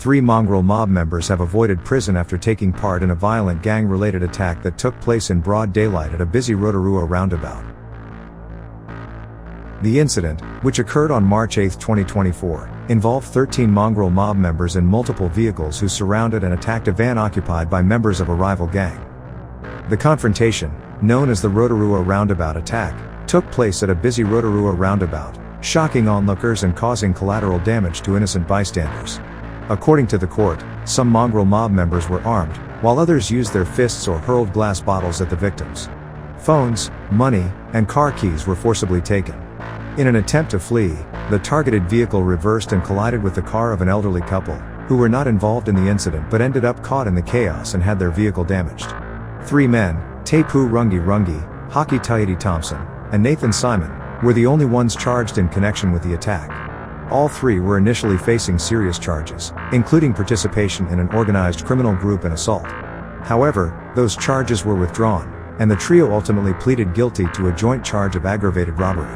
3 Mongrel Mob members have avoided prison after taking part in a violent gang-related attack that took place in broad daylight at a busy Rotorua roundabout. The incident, which occurred on March 8, 2024, involved 13 Mongrel Mob members in multiple vehicles who surrounded and attacked a van occupied by members of a rival gang. The confrontation, known as the Rotorua Roundabout Attack, took place at a busy Rotorua roundabout, shocking onlookers and causing collateral damage to innocent bystanders. According to the court, some Mongrel Mob members were armed, while others used their fists or hurled glass bottles at the victims. Phones, money, and car keys were forcibly taken. In an attempt to flee, the targeted vehicle reversed and collided with the car of an elderly couple, who were not involved in the incident but ended up caught in the chaos and had their vehicle damaged. 3 men, Tepu Rungi, Haki Taiti Thompson, and Nathan Simon, were the only ones charged in connection with the attack. All 3 were initially facing serious charges, including participation in an organized criminal group and assault. However, those charges were withdrawn, and the trio ultimately pleaded guilty to a joint charge of aggravated robbery.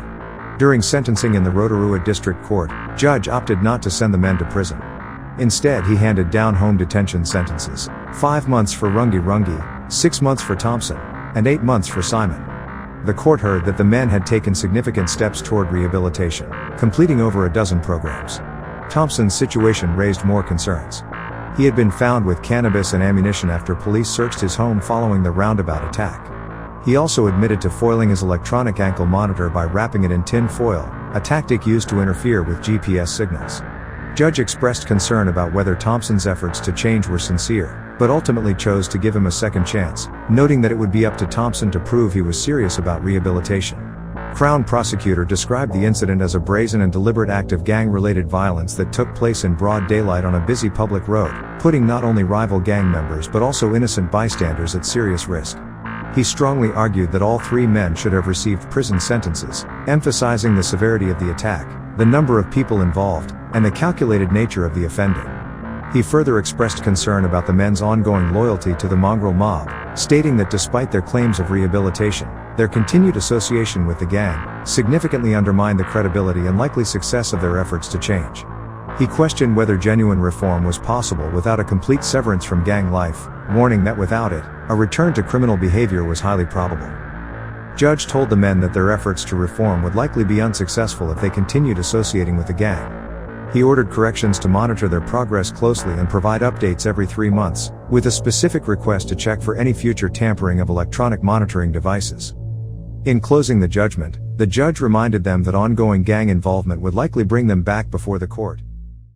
During sentencing in the Rotorua District Court, judge opted not to send the men to prison. Instead, he handed down home detention sentences: 5 months for Rungi, 6 months for Thompson, and 8 months for Simon. The court heard that the men had taken significant steps toward rehabilitation, completing over a dozen programs. Thompson's situation raised more concerns. He had been found with cannabis and ammunition after police searched his home following the roundabout attack. He also admitted to foiling his electronic ankle monitor by wrapping it in tin foil, a tactic used to interfere with GPS signals. Judge expressed concern about whether Thompson's efforts to change were sincere, but ultimately chose to give him a second chance, noting that it would be up to Thompson to prove he was serious about rehabilitation. Crown prosecutor described the incident as a brazen and deliberate act of gang-related violence that took place in broad daylight on a busy public road, putting not only rival gang members but also innocent bystanders at serious risk. He strongly argued that all 3 men should have received prison sentences, emphasizing the severity of the attack, the number of people involved, and the calculated nature of the offending. He further expressed concern about the men's ongoing loyalty to the Mongrel Mob, stating that despite their claims of rehabilitation, their continued association with the gang significantly undermined the credibility and likely success of their efforts to change. He questioned whether genuine reform was possible without a complete severance from gang life, warning that without it, a return to criminal behavior was highly probable. Judge told the men that their efforts to reform would likely be unsuccessful if they continued associating with the gang. He ordered corrections to monitor their progress closely and provide updates every 3 months, with a specific request to check for any future tampering of electronic monitoring devices. In closing the judgment, the judge reminded them that ongoing gang involvement would likely bring them back before the court.